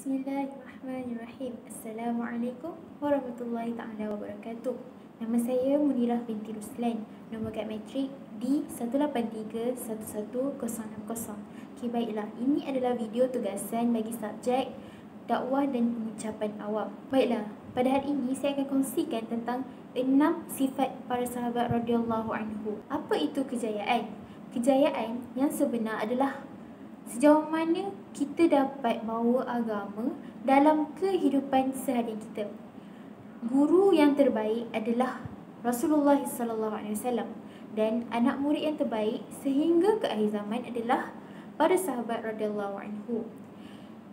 Bismillahirrahmanirrahim. Assalamualaikum warahmatullahi ta'ala wabarakatuh. Nama saya Munirah binti Ruslan. Nombor kad matrik D183-11060. Okey, baiklah. Ini adalah video tugasan bagi subjek dakwah dan pengucapan awam. Baiklah, pada hari ini saya akan kongsikan tentang 6 sifat para sahabat radhiyallahu anhu. Apa itu kejayaan? Kejayaan yang sebenar adalah sejauh mana kita dapat bawa agama dalam kehidupan seharian kita. Guru yang terbaik adalah Rasulullah SAW dan anak murid yang terbaik sehingga ke akhir zaman adalah para sahabat radhiyallahu anhu.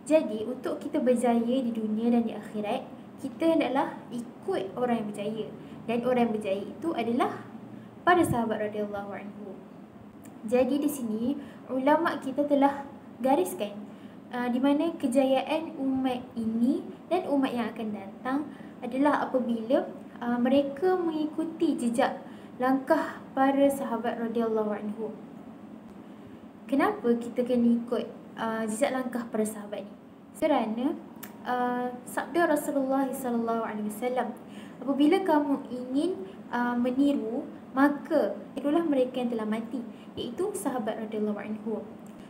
Jadi untuk kita berjaya di dunia dan di akhirat, kita hendaklah ikut orang yang berjaya, dan orang yang berjaya itu adalah para sahabat radhiyallahu anhu. Jadi di sini ulama kita telah gariskan di mana kejayaan umat ini dan umat yang akan datang adalah apabila mereka mengikuti jejak langkah para sahabat radhiyallahu anhu. Kenapa kita kena ikut jejak langkah para sahabat ni? Kerana sabda Rasulullah SAW, apabila kamu ingin meniru, maka itulah mereka yang telah mati, iaitu sahabat radhiyallahu anhu.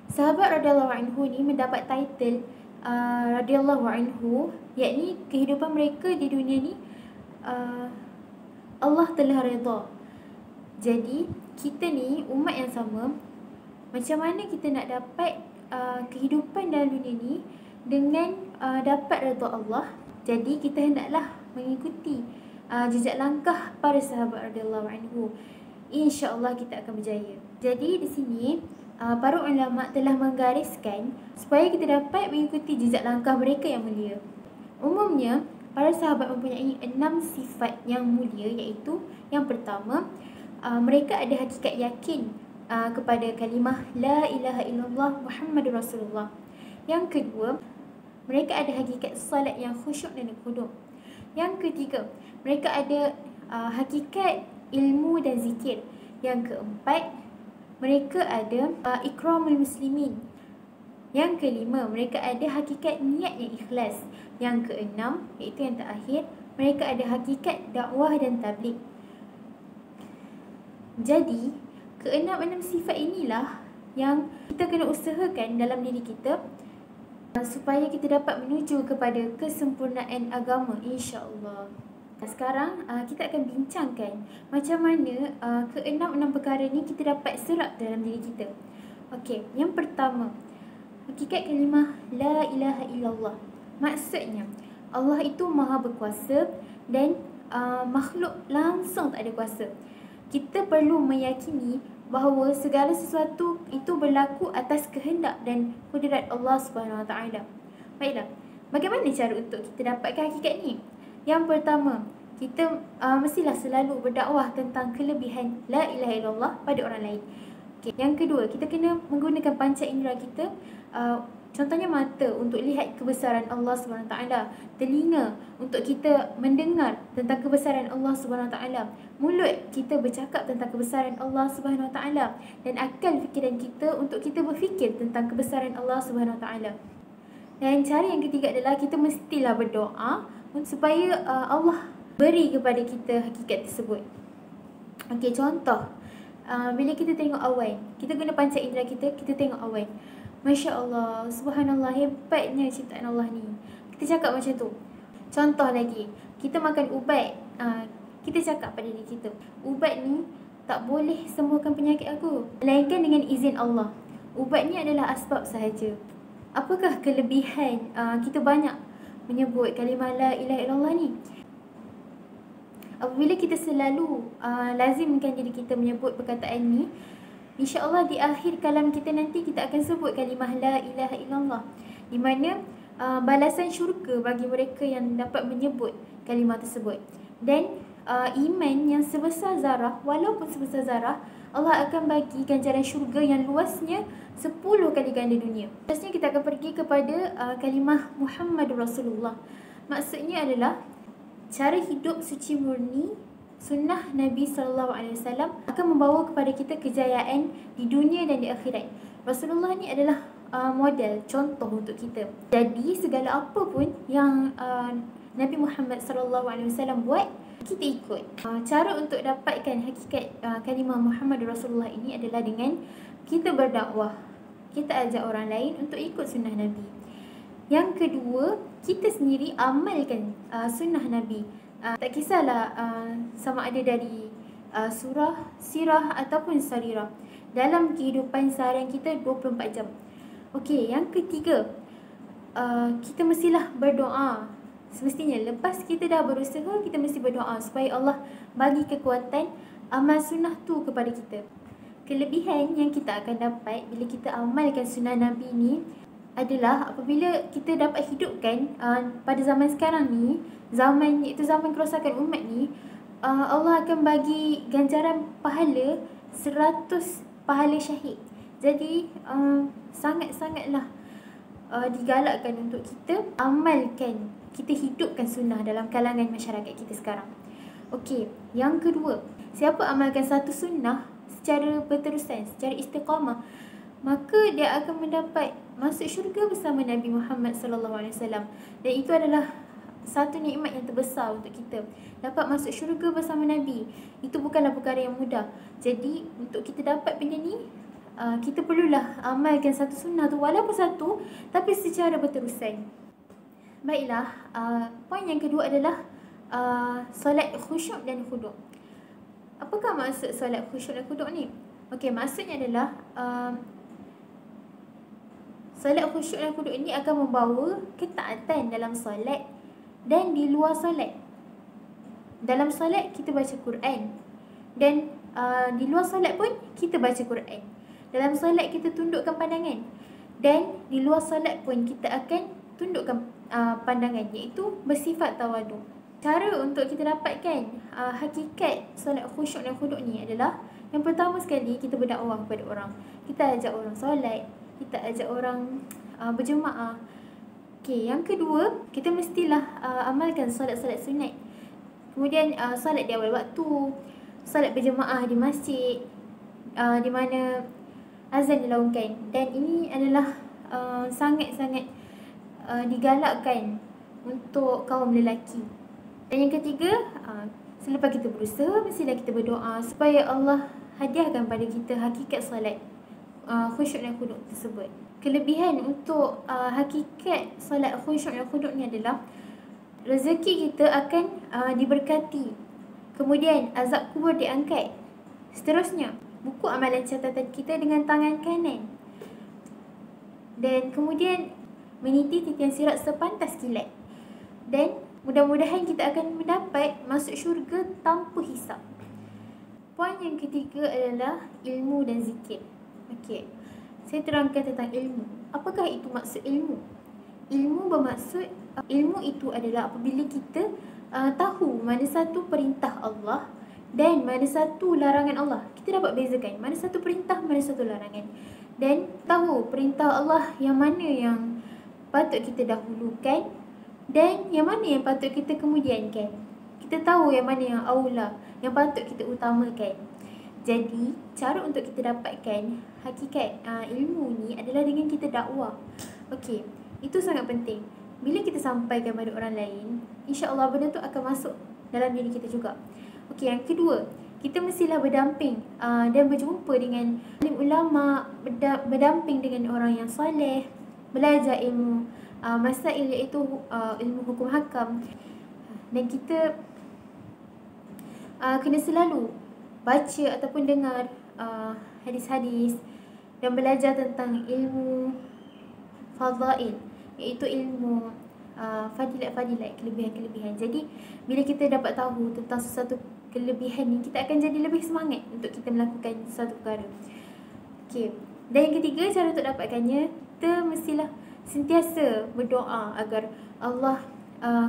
Sahabat radhiyallahu anhu ni mendapat title radhiyallahu anhu, yakni kehidupan mereka di dunia ni Allah telah redha. Jadi kita ni umat yang sama, macam mana kita nak dapat kehidupan dalam dunia ni dengan dapat redha Allah? Jadi kita hendaklah mengikuti jejak langkah para sahabat radhiyallahu anhu. InsyaAllah kita akan berjaya. Jadi di sini para ulama telah menggariskan supaya kita dapat mengikuti jejak langkah mereka yang mulia. Umumnya para sahabat mempunyai 6 sifat yang mulia, iaitu yang pertama, mereka ada hakikat yakin kepada kalimah La ilaha illallah Muhammadur Rasulullah. Yang kedua, mereka ada hakikat salat yang khusyuk dan khuduk. Yang ketiga, mereka ada hakikat ilmu dan zikir. Yang keempat, mereka ada ikramul muslimin. Yang kelima, mereka ada hakikat niat yang ikhlas. Yang keenam, iaitu yang terakhir, mereka ada hakikat dakwah dan tabligh. Jadi, keenam sifat inilah yang kita kena usahakan dalam diri kita supaya kita dapat menuju kepada kesempurnaan agama, insya-Allah. Sekarang kita akan bincangkan macam mana keenam perkara ni kita dapat serap dalam diri kita. Okey, yang pertama, hakikat kalimah La ilaha illallah. Maksudnya Allah itu maha berkuasa dan makhluk langsung tak ada kuasa. Kita perlu meyakini bahawa segala sesuatu itu berlaku atas kehendak dan kudrat Allah Subhanahu Wa Taala. Baiklah, bagaimana cara untuk kita dapatkan hakikat ni? Yang pertama, kita mestilah selalu berdakwah tentang kelebihan La ilaha illallah pada orang lain. Okay. Yang kedua, kita kena menggunakan panca indera kita. Contohnya mata untuk lihat kebesaran Allah SWT, telinga untuk kita mendengar tentang kebesaran Allah SWT, mulut kita bercakap tentang kebesaran Allah SWT, dan akal fikiran kita untuk kita berfikir tentang kebesaran Allah SWT. Dan cara yang ketiga adalah kita mestilah berdoa supaya Allah beri kepada kita hakikat tersebut. Okey, contoh, bila kita tengok awan, kita guna panca indera kita tengok awan. Masya Allah, subhanallah, hebatnya ciptaan Allah ni. Kita cakap macam tu. Contoh lagi, kita makan ubat, kita cakap pada diri kita, ubat ni tak boleh sembuhkan penyakit aku, melainkan dengan izin Allah. Ubat ni adalah asbab sahaja. Apakah kelebihan kita banyak menyebut kalimah La ilaha illallah ni? Apabila kita selalu lazimkan diri kita menyebut perkataan ni, InsyaAllah di akhir kalam kita nanti kita akan sebut kalimah La ilaha illallah, di mana balasan syurga bagi mereka yang dapat menyebut kalimah tersebut. Dan iman yang sebesar zarah, walaupun sebesar zarah, Allah akan bagi ganjaran syurga yang luasnya 10 kali ganda dunia. Seterusnya kita akan pergi kepada kalimah Muhammadur Rasulullah. Maksudnya adalah cara hidup suci murni sunnah Nabi SAW akan membawa kepada kita kejayaan di dunia dan di akhirat. Rasulullah ni adalah model, contoh untuk kita. Jadi segala apa pun yang Nabi Muhammad SAW buat, kita ikut. Cara untuk dapatkan hakikat kalimah Muhammad Rasulullah ini adalah dengan kita berdakwah. Kita ajak orang lain untuk ikut sunnah Nabi. Yang kedua, kita sendiri amalkan sunnah Nabi. Tak kisahlah sama ada dari surah, sirah ataupun sarirah, dalam kehidupan seharian kita 24 jam. Okey, yang ketiga, kita mestilah berdoa. Semestinya lepas kita dah berusaha, kita mesti berdoa supaya Allah bagi kekuatan amal sunnah tu kepada kita. Kelebihan yang kita akan dapat bila kita amalkan sunnah Nabi ni adalah apabila kita dapat hidupkan pada zaman sekarang ni, iaitu zaman kerosakan umat ni, Allah akan bagi ganjaran pahala 100 pahala syahid. Jadi sangat-sangatlah digalakkan untuk kita amalkan, kita hidupkan sunnah dalam kalangan masyarakat kita sekarang. Okey, yang kedua, siapa amalkan satu sunnah secara berterusan, secara istiqamah, maka dia akan mendapat masuk syurga bersama Nabi Muhammad SAW. Dan itu adalah satu nikmat yang terbesar untuk kita, dapat masuk syurga bersama Nabi. Itu bukanlah perkara yang mudah. Jadi untuk kita dapat benda ni, kita perlulah amalkan satu sunnah tu, walaupun satu, tapi secara berterusan. Baiklah, poin yang kedua adalah solat khusyuk dan khuduk. Apakah maksud solat khusyuk dan khuduk ni? Okey, maksudnya adalah solat khusyuk dan khuduk ini akan membawa ketaatan dalam solat dan di luar solat. Dalam solat kita baca Quran, dan di luar solat pun kita baca Quran. Dalam solat kita tundukkan pandangan, dan di luar solat pun kita akan tundukkan pandangan, iaitu bersifat tawaduk. Cara untuk kita dapatkan hakikat solat khusyuk dan khuduk ni adalah, yang pertama sekali, kita berdakwah kepada orang. Kita ajak orang solat, kita ajak orang berjemaah. Okey, yang kedua, kita mestilah amalkan solat-solat sunat. Kemudian solat di awal waktu, solat berjemaah di masjid, di mana azan dilaungkan. Dan ini adalah sangat-sangat digalakkan untuk kaum lelaki. Dan yang ketiga, selepas kita berusaha, mestilah kita berdoa supaya Allah hadiahkan pada kita hakikat solat khusyuk dan khuduk tersebut. Kelebihan untuk hakikat solat khusyuk dan khuduk ni adalah rezeki kita akan diberkati. Kemudian azab kubur diangkat. Seterusnya, buku amalan catatan kita dengan tangan kanan. Dan kemudian meniti titian sirat sepantas kilat. Dan mudah-mudahan kita akan mendapat masuk syurga tanpa hisap. Poin yang ketiga adalah ilmu dan zikir. Okey, saya terangkan tentang ilmu. Apakah itu maksud ilmu? Ilmu bermaksud, ilmu itu adalah apabila kita tahu mana satu perintah Allah dan mana satu larangan Allah. Kita dapat bezakan mana satu perintah, mana satu larangan. Dan tahu perintah Allah yang mana yang patut kita dahulukan dan yang mana yang patut kita kemudiankan. Kita tahu yang mana yang aula, yang patut kita utamakan. Jadi, cara untuk kita dapatkan hakikat ilmu ni adalah dengan kita dakwah. Okey, itu sangat penting. Bila kita sampaikan pada orang lain, insya-Allah benda tu akan masuk dalam diri kita juga. Okey, yang kedua, kita mestilah berdamping dan berjumpa dengan alim ulama, berdamping dengan orang yang soleh, belajar ilmu masail, iaitu ilmu hukum hakam. Dan kita kena selalu baca ataupun dengar hadis-hadis dan belajar tentang ilmu fadail, iaitu ilmu fadilat-fadilat, kelebihan-kelebihan. Jadi bila kita dapat tahu tentang sesuatu kelebihan ni, kita akan jadi lebih semangat untuk kita melakukan sesuatu perkara. Okey, dan yang ketiga, cara untuk dapatkannya, kita mestilah sentiasa berdoa agar Allah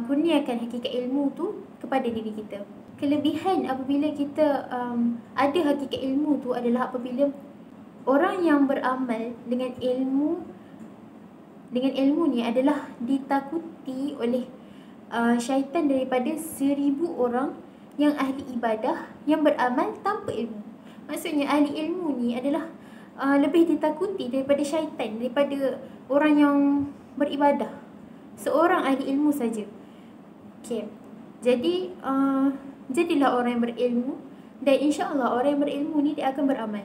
kurniakan hakikat ilmu tu kepada diri kita. Kelebihan apabila kita ada hakikat ilmu tu adalah apabila orang yang beramal dengan ilmu ni adalah ditakuti oleh syaitan daripada 1000 orang yang ahli ibadah yang beramal tanpa ilmu. Maksudnya ahli ilmu ni adalah lebih ditakuti daripada syaitan, daripada orang yang beribadah, seorang ahli ilmu saja. Okay. Jadi jadilah orang yang berilmu, dan insya-Allah orang yang berilmu ni dia akan beramal.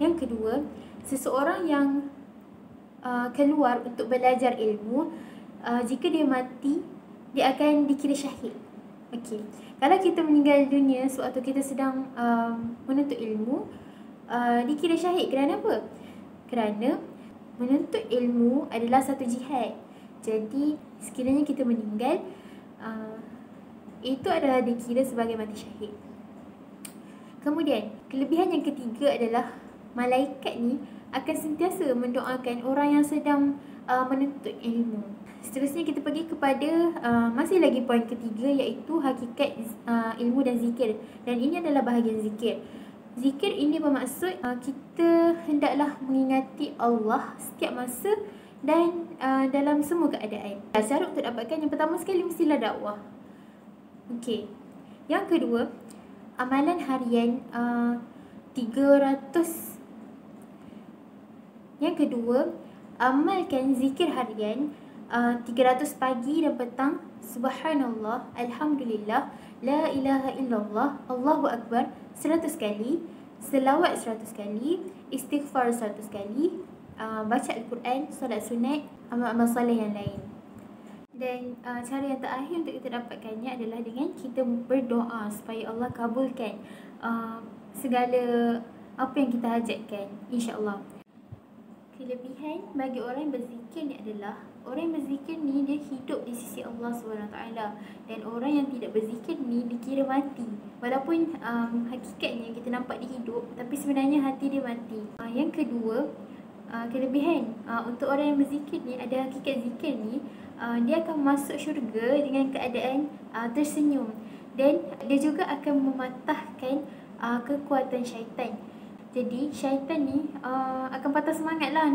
Yang kedua, seseorang yang keluar untuk belajar ilmu, jika dia mati, dia akan dikira syahid. Okey. Kalau kita meninggal dunia sewaktu kita sedang menuntut ilmu, dikira syahid kerana apa? Kerana menuntut ilmu adalah satu jihad. Jadi sekiranya kita meninggal, itu adalah dikira sebagai mati syahid. Kemudian, kelebihan yang ketiga adalah malaikat ni akan sentiasa mendoakan orang yang sedang menuntut ilmu. Seterusnya kita pergi kepada masih lagi poin ketiga, iaitu hakikat ilmu dan zikir. Dan ini adalah bahagian zikir. Zikir ini bermaksud kita hendaklah mengingati Allah setiap masa dan dalam semua keadaan. Syarat untuk dapatkan, yang pertama sekali mestilah dakwah. Okey. Yang kedua, amalan harian 300. Yang kedua, amalkan zikir harian 300 pagi dan petang. Subhanallah, Alhamdulillah, La ilaha illallah, Allahu Akbar 100 kali, selawat 100 kali, istighfar 100 kali, baca Al-Quran, solat sunat, amal-amal soleh yang lain. Dan cara yang terakhir untuk kita dapatkannya adalah dengan kita berdoa supaya Allah kabulkan segala apa yang kita hajatkan, insya-Allah. Kelebihan bagi orang yang berzikir ni adalah, orang yang berzikir ni dia hidup di sisi Allah SWT, dan orang yang tidak berzikir ni dikira mati. Walaupun hakikatnya kita nampak dia hidup, tapi sebenarnya hati dia mati. Yang kedua, kelebihan untuk orang yang berzikir ni, ada hakikat zikir ni, dia akan masuk syurga dengan keadaan tersenyum, dan dia juga akan mematahkan kekuatan syaitan. Jadi syaitan ni akan patah semangat lah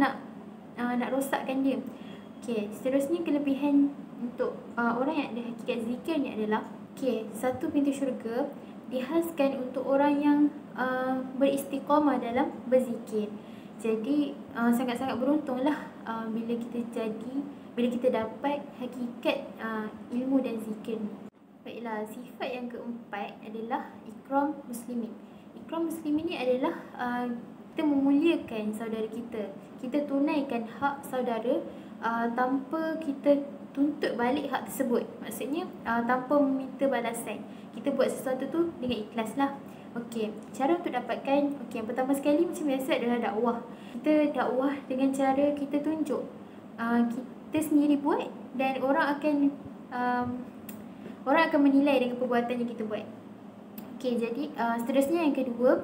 nak rosakkan dia. Okey, seterusnya kelebihan untuk orang yang ada hakikat zikir ni adalah, okey, satu pintu syurga dihaskan untuk orang yang beristiqamah dalam berzikir. Jadi sangat-sangat beruntunglah bila kita dapat hakikat ilmu dan zikir. Baiklah, sifat yang keempat adalah ikram muslimin. Ikram muslimin ni adalah kita memuliakan saudara kita. Kita tunaikan hak saudara tanpa kita tuntut balik hak tersebut. Maksudnya tanpa meminta balasan. Kita buat sesuatu tu dengan ikhlas lah. Okey, cara untuk dapatkan, okey, yang pertama sekali macam biasa adalah dakwah. Kita dakwah dengan cara kita tunjuk. Kita sendiri buat, dan orang akan menilai dengan perbuatan yang kita buat. Okey, jadi seterusnya yang kedua,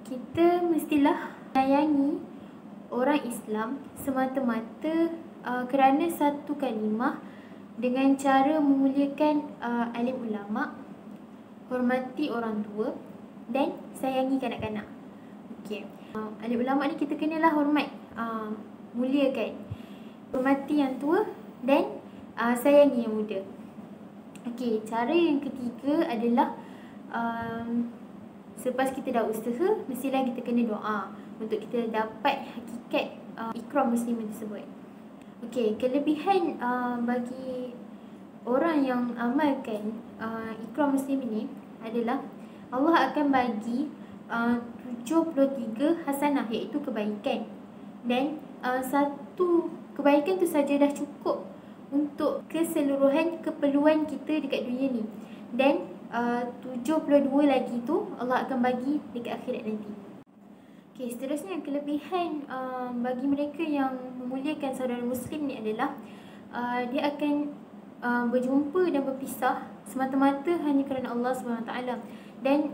kita mestilah menyayangi orang Islam semata-mata kerana satu kalimah, dengan cara memuliakan alim ulama, hormati orang tua, dan sayangi kanak-kanak. Okey, alim ulama ni kita kenalah hormat, muliakan, hormati yang tua, dan sayangi yang muda. Okey, cara yang ketiga adalah selepas kita dah usaha, mestilah kita kena doa untuk kita dapat hakikat ikram muslimin tersebut. Okey, kelebihan bagi orang yang amalkan ikram muslimin ni adalah, Allah akan bagi 73 hasanah, iaitu kebaikan. Dan satu kebaikan tu saja dah cukup untuk keseluruhan keperluan kita dekat dunia ni. Dan 72 lagi tu Allah akan bagi dekat akhirat nanti. Okey, seterusnya kelebihan bagi mereka yang memuliakan saudara muslim ni adalah dia akan berjumpa dan berpisah semata-mata hanya kerana Allah SWT. Dan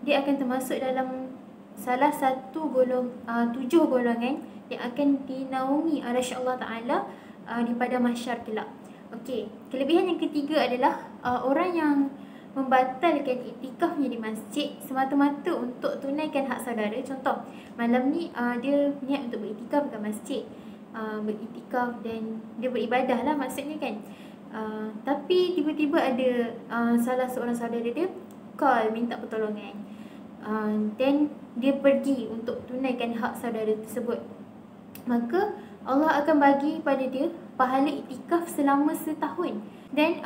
dia akan termasuk dalam salah satu 7 golongan yang akan dinaungi arasy Allah Ta'ala di pada mahsyar kelak. Okey, kelebihan yang ketiga adalah orang yang membatalkan iktikafnya di masjid semata-mata untuk tunaikan hak saudara. Contoh, malam ni dia niat untuk beriktikaf dekat masjid, beriktikaf dan dia beribadah lah maksudnya kan. Tapi tiba-tiba ada salah seorang saudara dia call minta pertolongan. Dan dia pergi untuk tunaikan hak saudara tersebut, maka Allah akan bagi pada dia pahala iktikaf selama setahun. Dan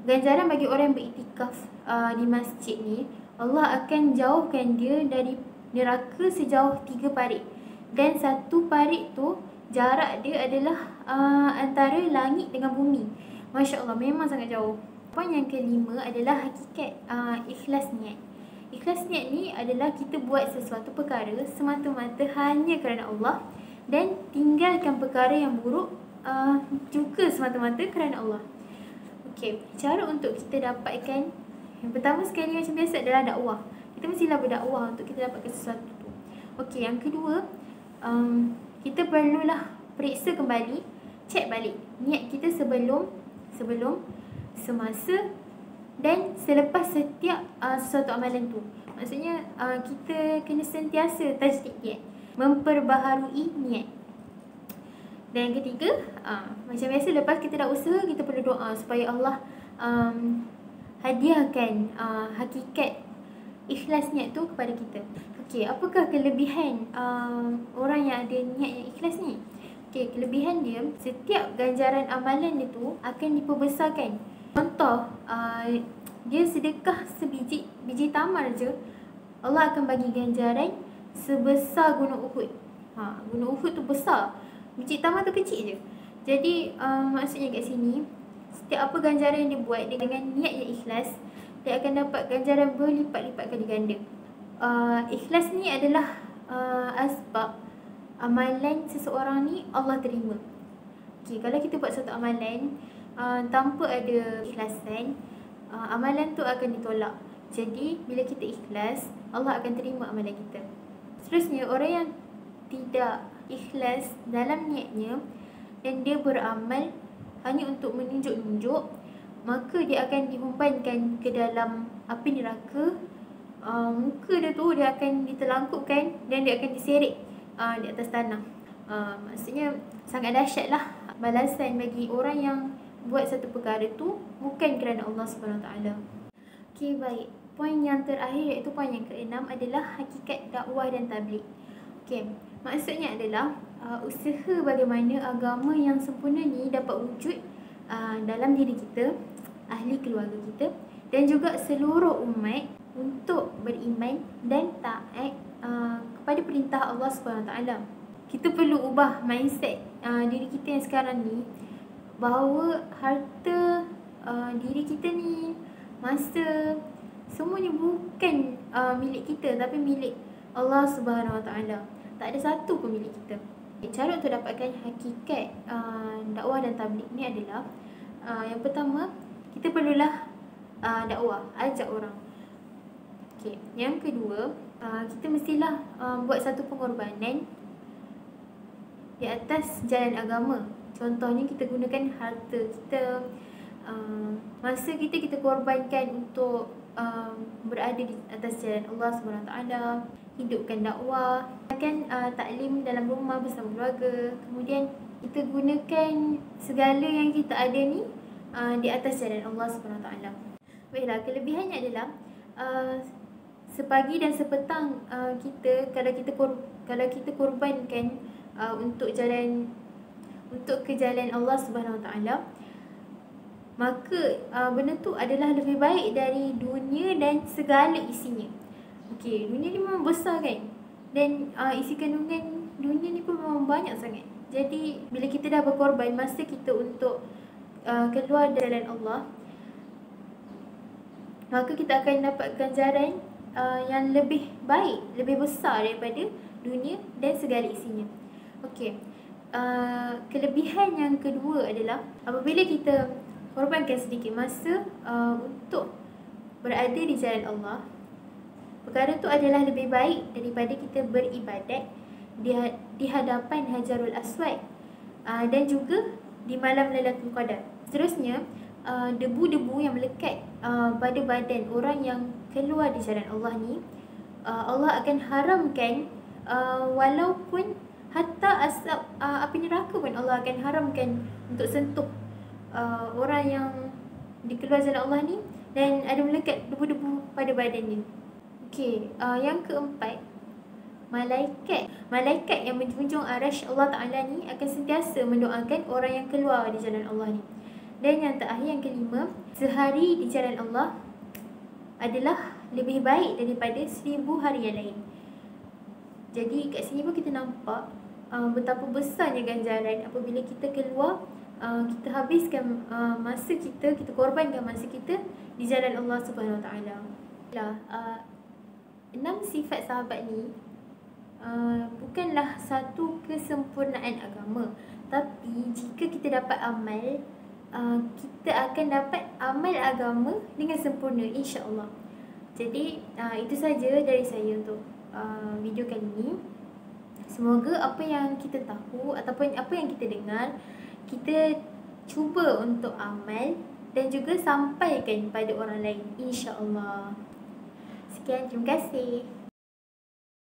ganjaran bagi orang yang beriktikaf di masjid ni, Allah akan jauhkan dia dari neraka sejauh 3 parit. Dan 1 parit tu jarak dia adalah antara langit dengan bumi. Masya Allah, memang sangat jauh. Poin yang kelima adalah hakikat ikhlas niat. Ikhlas niat ni adalah kita buat sesuatu perkara semata-mata hanya kerana Allah, dan tinggalkan perkara yang buruk juga semata-mata kerana Allah. Okey, cara untuk kita dapatkan, yang pertama sekali macam biasa adalah dakwah. Kita mestilah berdakwah untuk kita dapatkan sesuatu tu. Okey, yang kedua, kita perlulah periksa kembali, cek balik niat kita sebelum, semasa dan selepas setiap sesuatu amalan tu. Maksudnya kita kena sentiasa tajdid niat, memperbaharui niat. Dan yang ketiga, macam biasa lepas kita dah usaha, kita perlu doa supaya Allah hadiahkan hakikat ikhlas niat tu kepada kita. Okey, apakah kelebihan orang yang ada niat yang ikhlas ni? Okey, kelebihan dia, setiap ganjaran amalan dia tu akan diperbesarkan. Contoh, dia sedekah biji tamar je, Allah akan bagi ganjaran sebesar gunung Uhud. Gunung Uhud tu besar, biji tamar tu kecil je. Jadi maksudnya kat sini, setiap apa ganjaran yang dia buat dengan niat yang ikhlas, dia akan dapat ganjaran berlipat-lipat kali ganda. Ikhlas ni adalah asbab amalan seseorang ni Allah terima. Okay, kalau kita buat satu amalan tanpa ada ikhlasan, amalan tu akan ditolak. Jadi bila kita ikhlas, Allah akan terima amalan kita. Seterusnya, orang yang tidak ikhlas dalam niatnya dan dia beramal hanya untuk menunjuk-nunjuk, maka dia akan dihumpankan ke dalam api neraka. Muka dia tu dia akan ditelangkupkan dan dia akan diseret di atas tanah. Maksudnya sangat dahsyat lah balasan bagi orang yang buat satu perkara tu bukan kerana Allah SWT. Okey, baik. Poin yang terakhir, iaitu poin yang keenam, adalah hakikat dakwah dan tabligh. Okey, maksudnya adalah usaha bagaimana agama yang sempurna ni dapat wujud dalam diri kita, ahli keluarga kita, dan juga seluruh umat untuk beriman dan taat kepada perintah Allah SWT. Kita perlu ubah mindset diri kita yang sekarang ni, bahawa harta diri kita ni, masa, semuanya bukan milik kita, tapi milik Allah SWT. Tak ada satu pun milik kita. Cara untuk dapatkan hakikat dakwah dan tabligh ni adalah yang pertama, kita perlulah dakwah, ajak orang. Okay. Yang kedua, kita mestilah buat satu pengorbanan di atas jalan agama. Contohnya, kita gunakan harta kita, masa kita korbankan untuk berada di atas jalan Allah SWT, hidupkan dakwah, akan taklim dalam rumah bersama keluarga. Kemudian kita gunakan segala yang kita ada ni di atas jalan Allah SWT. Baiklah, kelebihannya adalah sepagi dan sepetang kita, kalau kita korbankan untuk ke jalan Allah SWT, maka benda tu adalah lebih baik dari dunia dan segala isinya. Okey, dunia ni memang besar kan, dan isi kandungan dunia ni pun memang banyak sangat. Jadi bila kita dah berkorban masa kita untuk keluar dari jalan Allah, maka kita akan dapat ganjaran yang lebih baik, lebih besar daripada dunia dan segala isinya. Okey, kelebihan yang kedua adalah apabila kita korbankan sedikit masa untuk berada di jalan Allah, perkara tu adalah lebih baik daripada kita beribadat di hadapan Hajarul Aswad dan juga di malam Lailatul Qadar. Seterusnya, debu-debu yang melekat pada badan orang yang keluar di jalan Allah ni, Allah akan haramkan, walaupun hatta asap api neraka pun Allah akan haramkan untuk sentuh orang yang dikeluar jalan Allah ni, dan ada melekat debu-debu pada badan dia. Okey, yang keempat, malaikat yang menjunjung arasy Allah Ta'ala ni akan sentiasa mendoakan orang yang keluar di jalan Allah ni. Dan yang terakhir, yang kelima, sehari di jalan Allah adalah lebih baik daripada 1000 hari yang lain. Jadi kat sini pun kita nampak betapa besarnya ganjaran apabila kita keluar, kita habiskan masa kita korbankan masa kita di jalan Allah Subhanahu Wa Taala. 6 sifat sahabat ni bukanlah satu kesempurnaan agama, tapi jika kita dapat amal, kita akan dapat amal agama dengan sempurna, insya-Allah. Jadi itu saja dari saya untuk video kali ini. Semoga apa yang kita tahu ataupun apa yang kita dengar, kita cuba untuk amal dan juga sampaikan pada orang lain, insya-Allah. Sekian, terima kasih.